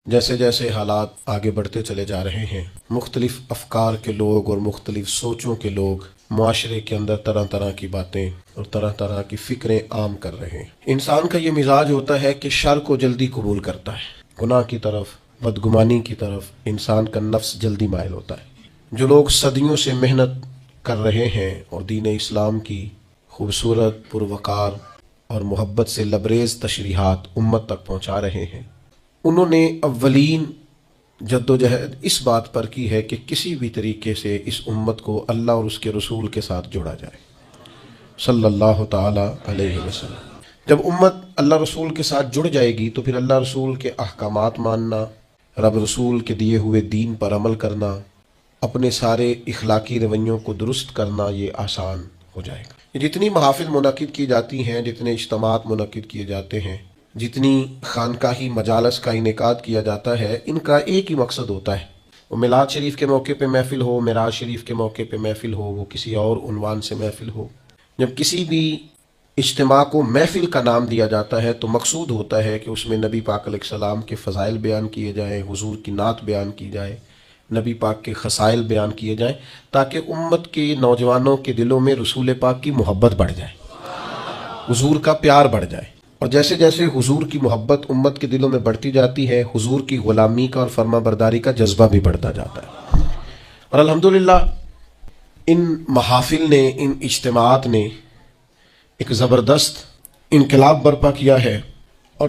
جیسے جیسے حالات آگے بڑھتے چلے جا رہے ہیں، مختلف افکار کے لوگ اور مختلف سوچوں کے لوگ معاشرے کے اندر طرح طرح کی باتیں اور طرح طرح کی فکریں عام کر رہے ہیں۔ انسان کا یہ مزاج ہوتا ہے کہ شر کو جلدی قبول کرتا ہے، گناہ کی طرف، بدگمانی کی طرف انسان کا نفس جلدی مائل ہوتا ہے۔ جو لوگ صدیوں سے محنت کر رہے ہیں اور دین اسلام کی خوبصورت، پروقار اور محبت سے لبریز تشریحات امت تک پہنچا رہے ہیں، انہوں نے اولین جدوجہد اس بات پر کی ہے کہ کسی بھی طریقے سے اس امت کو اللہ اور اس کے رسول کے ساتھ جوڑا جائے صلی اللہ تعالی علیہ وسلم۔ جب امت اللہ رسول کے ساتھ جڑ جائے گی تو پھر اللہ رسول کے احکامات ماننا، رب رسول کے دیے ہوئے دین پر عمل کرنا، اپنے سارے اخلاقی رویوں کو درست کرنا یہ آسان ہو جائے گا۔ جتنی محافل منعقد کی جاتی ہیں، جتنے اجتماعات منعقد کیے جاتے ہیں، جتنی خانقاہی مجالس کا انعقاد کیا جاتا ہے، ان کا ایک ہی مقصد ہوتا ہے، وہ میلاد شریف کے موقع پہ محفل ہو، معراج شریف کے موقع پہ محفل ہو، وہ کسی اور عنوان سے محفل ہو۔ جب کسی بھی اجتماع کو محفل کا نام دیا جاتا ہے تو مقصود ہوتا ہے کہ اس میں نبی پاک علیہ السلام کے فضائل بیان کیے جائیں، حضور کی نعت بیان کی جائے، نبی پاک کے خصائل بیان کیے جائیں، تاکہ امت کے نوجوانوں کے دلوں میں رسول پاک کی محبت بڑھ جائے، حضور کا پیار بڑھ جائے۔ اور جیسے جیسے حضور کی محبت امت کے دلوں میں بڑھتی جاتی ہے، حضور کی غلامی کا اور فرما برداری کا جذبہ بھی بڑھتا جاتا ہے۔ اور الحمدللہ ان محافل نے، ان اجتماعات نے ایک زبردست انقلاب برپا کیا ہے، اور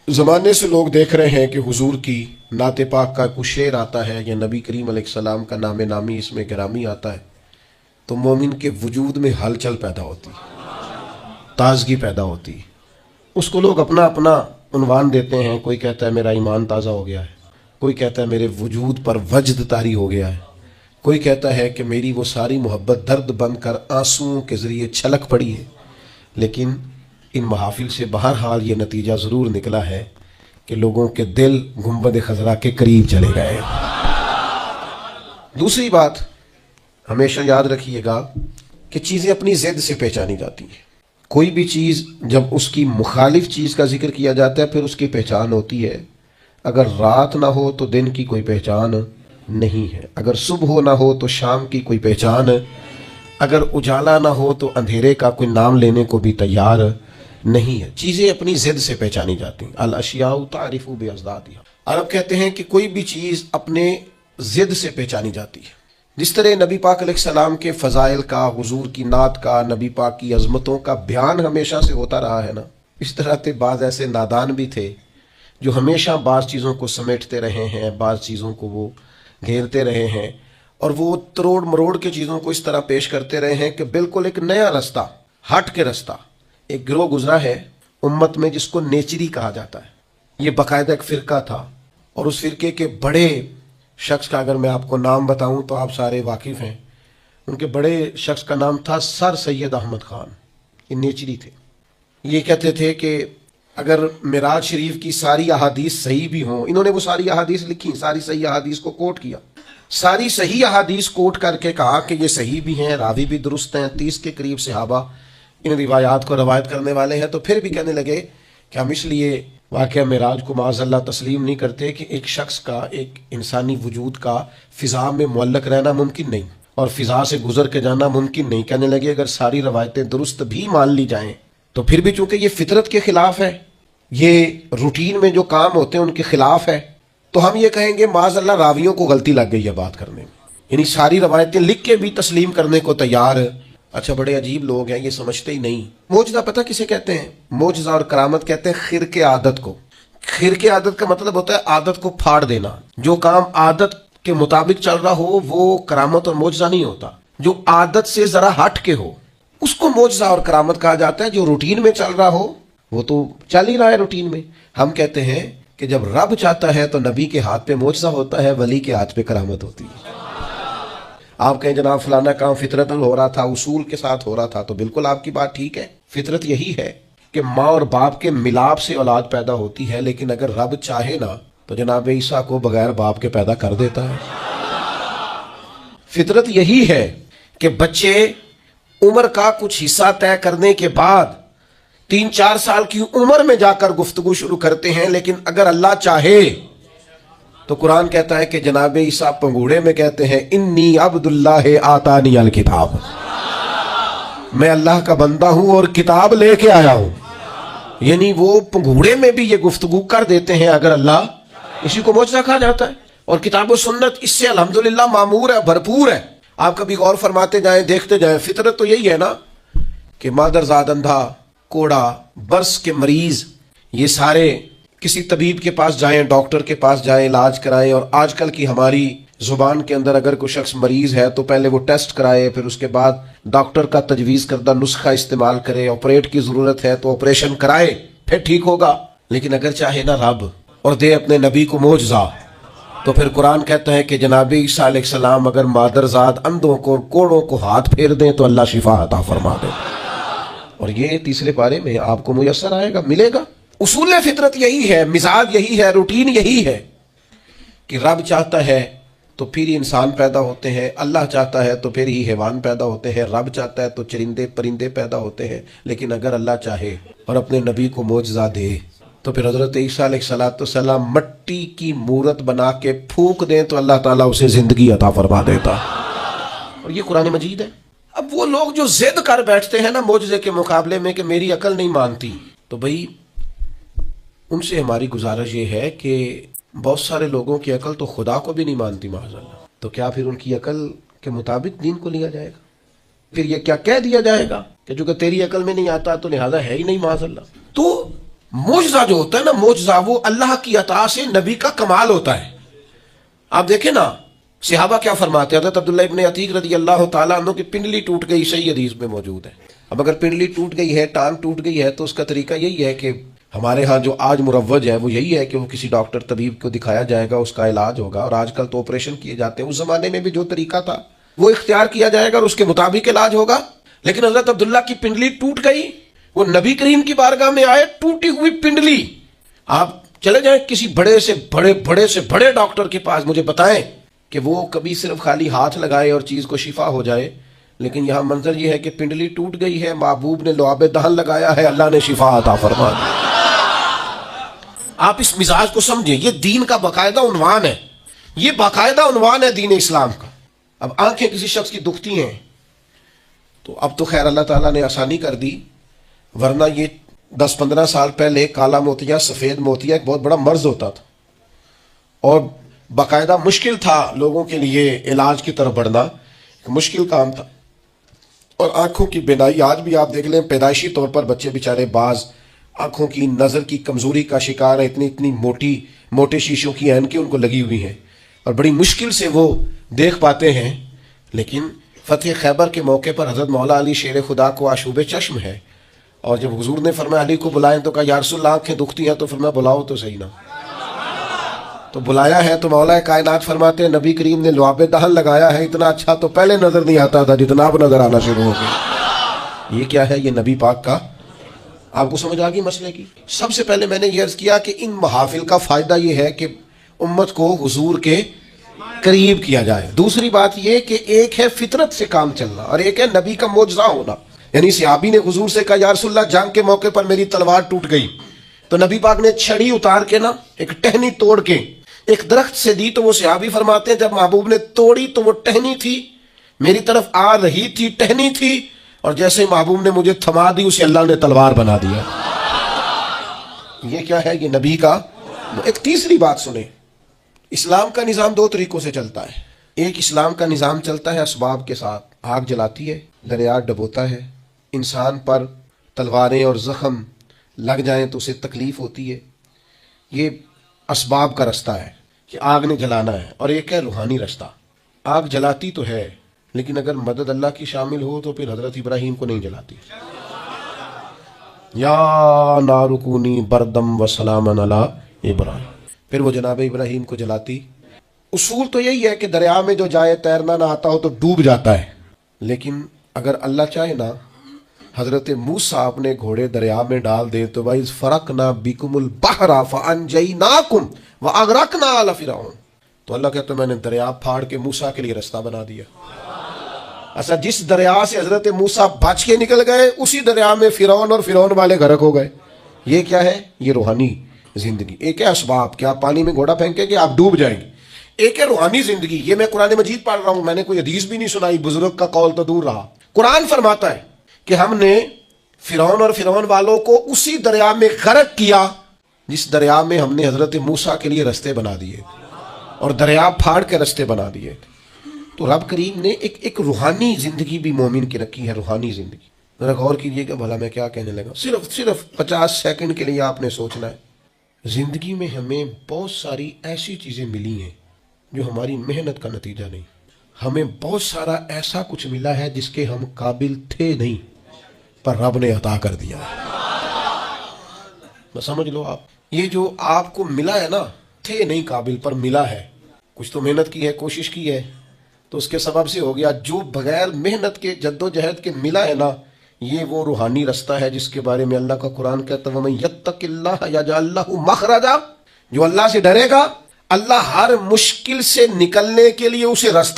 زمانے سے لوگ دیکھ رہے ہیں کہ حضور کی نعت پاک کا کوئی شعر آتا ہے یا نبی کریم علیہ السلام کا نام نامی اس میں گرامی آتا ہے تو مومن کے وجود میں ہلچل پیدا ہوتی، تازگی پیدا ہوتی۔ اس کو لوگ اپنا اپنا عنوان دیتے ہیں، کوئی کہتا ہے میرا ایمان تازہ ہو گیا ہے، کوئی کہتا ہے میرے وجود پر وجد طاری ہو گیا ہے، کوئی کہتا ہے کہ میری وہ ساری محبت درد بن کر آنسوؤں کے ذریعے چھلک پڑی ہے۔ لیکن ان محافل سے بہرحال یہ نتیجہ ضرور نکلا ہے کہ لوگوں کے دل گنبد خضرا کے قریب چلے گئے۔ دوسری بات ہمیشہ یاد رکھیے گا کہ چیزیں اپنی ضد سے پہچانی جاتی ہیں۔ کوئی بھی چیز جب اس کی مخالف چیز کا ذکر کیا جاتا ہے پھر اس کی پہچان ہوتی ہے۔ اگر رات نہ ہو تو دن کی کوئی پہچان نہیں ہے، اگر صبح نہ ہو تو شام کی کوئی پہچان، اگر اجالا نہ ہو تو اندھیرے کا کوئی نام لینے کو بھی تیار نہیں ہے۔ چیزیں اپنی ضد سے پہچانی جاتی ہیں۔ الاشیاء تعرف باضدادها۔ عرب کہتے ہیں کہ کوئی بھی چیز اپنے ضد سے پہچانی جاتی ہے۔ جس طرح نبی پاک علیہ السلام کے فضائل کا، حضور کی نعت کا، نبی پاک کی عظمتوں کا بیان ہمیشہ سے ہوتا رہا ہے نا، اس طرح کے بعض ایسے نادان بھی تھے جو ہمیشہ بعض چیزوں کو سمیٹتے رہے ہیں، بعض چیزوں کو وہ گھیرتے رہے ہیں، اور وہ تروڑ مروڑ کے چیزوں کو اس طرح پیش کرتے رہے ہیں کہ بالکل ایک نیا رستہ، ہٹ کے رستہ۔ ایک گروہ گزرا ہے امت میں جس کو نیچری کہا جاتا ہے، یہ باقاعدہ ایک فرقہ تھا، اور اس فرقے کے بڑے شخص کا اگر میں آپ کو نام بتاؤں تو آپ سارے واقف ہیں۔ ان کے بڑے شخص کا نام تھا سر سید احمد خان۔ یہ نیچری تھے۔ یہ کہتے تھے کہ اگر معراج شریف کی ساری احادیث صحیح بھی ہوں، انہوں نے وہ ساری احادیث لکھی، ساری صحیح احادیث کو کوٹ کیا، ساری صحیح احادیث کوٹ کر کے کہا کہ یہ صحیح بھی ہیں، راوی بھی درست ہیں، 30 کے قریب صحابہ ان روایات کو روایت کرنے والے ہیں، تو پھر بھی کہنے لگے کہ ہم اس لیے واقعہ معراج کو معاذ اللہ تسلیم نہیں کرتے کہ ایک شخص کا، ایک انسانی وجود کا فضا میں معلق رہنا ممکن نہیں اور فضا سے گزر کے جانا ممکن نہیں۔ کہنے لگے اگر ساری روایتیں درست بھی مان لی جائیں تو پھر بھی چونکہ یہ فطرت کے خلاف ہے، یہ روٹین میں جو کام ہوتے ہیں ان کے خلاف ہے، تو ہم یہ کہیں گے معاذ اللہ راویوں کو غلطی لگ گئی ہے بات کرنے میں، یعنی ساری روایتیں لکھ کے بھی تسلیم کرنے کو تیار۔ اچھا، بڑے عجیب لوگ ہیں، یہ سمجھتے ہی نہیں۔ معجزہ پتہ کسے کہتے ہیں؟ معجزہ اور کرامت کہتے ہیں خرق عادت کو۔ خرق عادت کا مطلب ہوتا ہے عادت کو پھاڑ دینا۔ جو کام عادت کے مطابق چل رہا ہو وہ کرامت اور معجزہ نہیں ہوتا، جو عادت سے ذرا ہٹ کے ہو اس کو معجزہ اور کرامت کہا جاتا ہے۔ جو روٹین میں چل رہا ہو وہ تو چل ہی رہا ہے روٹین میں۔ ہم کہتے ہیں کہ جب رب چاہتا ہے تو نبی کے ہاتھ پہ معجزہ ہوتا ہے، ولی کے ہاتھ پہ کرامت ہوتی ہے۔ آپ کہیں جناب فلانا کام فطرت ہو رہا تھا، اصول کے ساتھ ہو رہا تھا، تو بالکل آپ کی بات ٹھیک ہے۔ فطرت یہی ہے کہ ماں اور باپ کے ملاپ سے اولاد پیدا ہوتی ہے، لیکن اگر رب چاہے نا تو جناب عیسیٰ کو بغیر باپ کے پیدا کر دیتا ہے۔ فطرت یہی ہے کہ بچے عمر کا کچھ حصہ طے کرنے کے بعد 3-4 سال کی عمر میں جا کر گفتگو شروع کرتے ہیں، لیکن اگر اللہ چاہے تو قرآن کہتا ہے کہ جناب عیسیٰ پنگوڑے میں کہتے ہیں انی عبداللہ آتانی الکتاب، میں اللہ کا بندہ ہوں اور کتاب لے کے آیا ہوں. یعنی وہ پنگوڑے میں بھی یہ گفتگو کر دیتے ہیں اگر اللہ، اسی کو معجزہ کہا جاتا ہے. اور کتاب و سنت اس سے الحمدللہ معمور ہے، بھرپور ہے. آپ کبھی غور فرماتے جائیں، دیکھتے جائیں، فطرت تو یہی ہے نا کہ مادرزاد اندھا، کوڑا، برس کے مریض، یہ سارے کسی طبیب کے پاس جائیں، ڈاکٹر کے پاس جائیں، علاج کرائیں. اور آج کل کی ہماری زبان کے اندر اگر کوئی شخص مریض ہے تو پہلے وہ ٹیسٹ کرائے، پھر اس کے بعد ڈاکٹر کا تجویز کردہ نسخہ استعمال کرے، آپریٹ کی ضرورت ہے تو آپریشن کرائے، پھر ٹھیک ہوگا. لیکن اگر چاہے نا رب اور دے اپنے نبی کو معجزہ، تو پھر قرآن کہتا ہے کہ جناب عیسیٰ علیہ السلام اگر مادرزاد اندھوں کو اور کوڑوں کو ہاتھ پھیر دیں تو اللہ شفا عطا فرما دے. اور یہ تیسرے پارے میں آپ کو میسر آئے گا، ملے گا. اصول فطرت یہی ہے، مزاج یہی ہے، روٹین یہی ہے کہ رب چاہتا ہے تو پھر ہی انسان پیدا ہوتے ہیں، اللہ چاہتا ہے تو پھر ہی حیوان پیدا ہوتے ہیں، رب چاہتا ہے تو چرندے پرندے پیدا ہوتے ہیں. لیکن اگر اللہ چاہے اور اپنے نبی کو معجزہ دے تو پھر حضرت عیسیٰ علیہ السلام مٹی کی مورت بنا کے پھونک دیں تو اللہ تعالیٰ اسے زندگی عطا فرما دیتا. اور یہ قرآن مجید ہے. اب وہ لوگ جو ضد کر بیٹھتے ہیں نا معجزے کے مقابلے میں کہ میری عقل نہیں مانتی، تو بھئی ان سے ہماری گزارش یہ ہے کہ بہت سارے لوگوں کی عقل تو خدا کو بھی نہیں مانتی معاذ اللہ. تو کیا پھر ان کی عقل کے مطابق دین کو لیا جائے گا؟ پھر یہ کیا کہہ دیا جائے گا کہ جو کہ تیری عقل میں نہیں آتا تو لہذا ہے ہی نہیں معاذ اللہ. تو معجزہ جو ہوتا ہے نا، معجزہ وہ اللہ کی عطا سے نبی کا کمال ہوتا ہے. آپ دیکھیں نا صحابہ کیا فرماتے ہیں. حضرت عبداللہ ابن عتیق رضی اللہ تعالیٰ عنہ کی پنڈلی ٹوٹ گئی، صحیح حدیث میں موجود ہے. اب اگر پنڈلی ٹوٹ گئی ہے، ٹانگ ٹوٹ گئی ہے، تو اس کا طریقہ یہی ہے کہ ہمارے ہاں جو آج مروج ہے وہ یہی ہے کہ وہ کسی ڈاکٹر طبیب کو دکھایا جائے گا، اس کا علاج ہوگا. اور آج کل تو آپریشن کیے جاتے ہیں، اس زمانے میں بھی جو طریقہ تھا وہ اختیار کیا جائے گا اور اس کے مطابق علاج ہوگا. لیکن حضرت عبداللہ کی پنڈلی ٹوٹ گئی، وہ نبی کریم کی بارگاہ میں آئے، ٹوٹی ہوئی پنڈلی. آپ چلے جائیں کسی بڑے سے بڑے ڈاکٹر کے پاس، مجھے بتائیں کہ وہ کبھی صرف خالی ہاتھ لگائے اور چیز کو شفا ہو جائے. لیکن یہاں منظر یہ ہے کہ پنڈلی ٹوٹ گئی ہے، محبوب نے لعاب دہن لگایا ہے، اللہ نے شفا عطا فرما دی. آپ اس مزاج کو سمجھیں، یہ دین کا باقاعدہ عنوان ہے، یہ باقاعدہ عنوان ہے دین اسلام کا. اب آنکھیں کسی شخص کی دکھتی ہیں تو اب تو خیر اللہ تعالیٰ نے آسانی کر دی، ورنہ یہ 10-15 سال پہلے کالا موتیا، سفید موتیا ایک بہت بڑا مرض ہوتا تھا اور باقاعدہ مشکل تھا لوگوں کے لیے علاج کی طرف بڑھنا، مشکل کام تھا. اور آنکھوں کی بینائی آج بھی آپ دیکھ لیں، پیدائشی طور پر بچے بیچارے بعض آنکھوں کی نظر کی کمزوری کا شکار ہے، اتنی موٹے شیشوں کی اینکیں ان کو لگی ہوئی ہیں اور بڑی مشکل سے وہ دیکھ پاتے ہیں. لیکن فتح خیبر کے موقع پر حضرت مولا علی شیر خدا کو آشوب چشم ہے، اور جب حضور نے فرمایا علی کو بلائیں تو کہا یا رسول اللہ آنکھیں دکھتی ہیں، تو فرمایا بلاؤ تو صحیح نا. تو بلایا ہے تو مولا کائنات فرماتے ہیں نبی کریم نے لعاب دہن لگایا ہے، اتنا اچھا تو پہلے نظر نہیں آتا تھا جتنا اب نظر آنا شروع ہو گیا. یہ کیا ہے؟ یہ نبی پاک کا. آپ کو سمجھ آ گئی مسئلے کی؟ سب سے پہلے میں نے یہ عرض کیا کہ ان محافل کا فائدہ یہ ہے کہ امت کو حضور کے قریب کیا جائے. دوسری بات یہ کہ ایک ہے فطرت سے کام چلنا اور ایک ہے نبی کا معجزہ ہونا. یعنی صحابی نے حضور سے کہا یا رسول اللہ جنگ کے موقع پر میری تلوار ٹوٹ گئی، تو نبی پاک نے چھڑی اتار کے نا ایک ٹہنی توڑ کے ایک درخت سے دی. تو وہ صحابی فرماتے ہیں جب محبوب نے توڑی تو وہ ٹہنی تھی میری طرف آ رہی تھی، ٹہنی تھی، اور جیسے محبوب نے مجھے تھما دی اسے اللہ نے تلوار بنا دیا. یہ کیا ہے؟ یہ نبی کا. ایک تیسری بات سنیں، اسلام کا نظام 2 طریقوں سے چلتا ہے. ایک اسلام کا نظام چلتا ہے اسباب کے ساتھ، آگ جلاتی ہے، دریا ڈبوتا ہے، انسان پر تلواریں اور زخم لگ جائیں تو اسے تکلیف ہوتی ہے، یہ اسباب کا رستہ ہے کہ آگ نے جلانا ہے. اور ایک ہے روحانی رستہ، آگ جلاتی تو ہے لیکن اگر مدد اللہ کی شامل ہو تو پھر حضرت ابراہیم کو نہیں جلاتی. یا نار کونی بردم و سلاما علی ابراہیم، پھر وہ جناب ابراہیم کو جلاتی. اصول تو یہی ہے کہ دریا میں جو جائے تیرنا نہ آتا ہو تو ڈوب جاتا ہے، لیکن اگر اللہ چاہے نا حضرت موسیٰ اپنے گھوڑے دریا میں ڈال دے تو وَإِذْ فَرَقْنَا بِكُمُ الْبَحْرَ فَأَنْجَيْنَاكُمْ وَأَغْرَقْنَا آلَ فِرْعَوْنَ. تو اللہ کہتا ہے میں نے دریا پھاڑ کے موسیٰ کے لیے رستہ بنا دیا. اچھا جس دریا سے حضرت موسیٰ بچ کے نکل گئے اسی دریا میں فرعون اور فرعون والے غرق ہو گئے. یہ کیا ہے؟ یہ روحانی زندگی، ایک ہے اسباب کہ آپ پانی میں گھوڑا پھینکیں کہ آپ ڈوب جائیں گے، ایک ہے روحانی زندگی. یہ میں قرآن مجید پڑھ رہا ہوں، میں نے کوئی حدیث بھی نہیں سنائی، بزرگ کا قول تو دور رہا. قرآن فرماتا ہے کہ ہم نے فرعون اور فرعون والوں کو اسی دریا میں غرق کیا جس دریا میں ہم نے حضرت موسیٰ کے لیے رستے بنا دیے اور دریا پھاڑ کے رستے بنا دیے. تو رب کریم نے ایک روحانی زندگی بھی مومن کی رکھی ہے، روحانی زندگی. ذرا غور کیجئے کہ بھلا میں کیا کہنے لگا. صرف 50 سیکنڈ کے لیے آپ نے سوچنا ہے. زندگی میں ہمیں بہت ساری ایسی چیزیں ملی ہیں جو ہماری محنت کا نتیجہ نہیں. ہمیں بہت سارا ایسا کچھ ملا ہے جس کے ہم قابل تھے نہیں، پر رب نے عطا کر دیا. بس سمجھ لو آپ، یہ جو آپ کو ملا ہے نا، تھے نہیں قابل پر ملا ہے. کچھ تو محنت کی ہے، کوشش کی ہے، تو اس کے سبب سے ہو گیا. جو بغیر محنت کے، جد و جہد کے ملا ہے نا، یہ وہ روحانی رستہ ہے جس کے بارے میں اللہ کا قرآن کہتا ہے وَمَن يَتَّقِ اللَّهَ يَجْعَل لَّهُ مَخْرَجًا. جو اللہ سے ڈرے گا، اللہ ہر مشکل سے نکلنے کے لیے اسے رستہ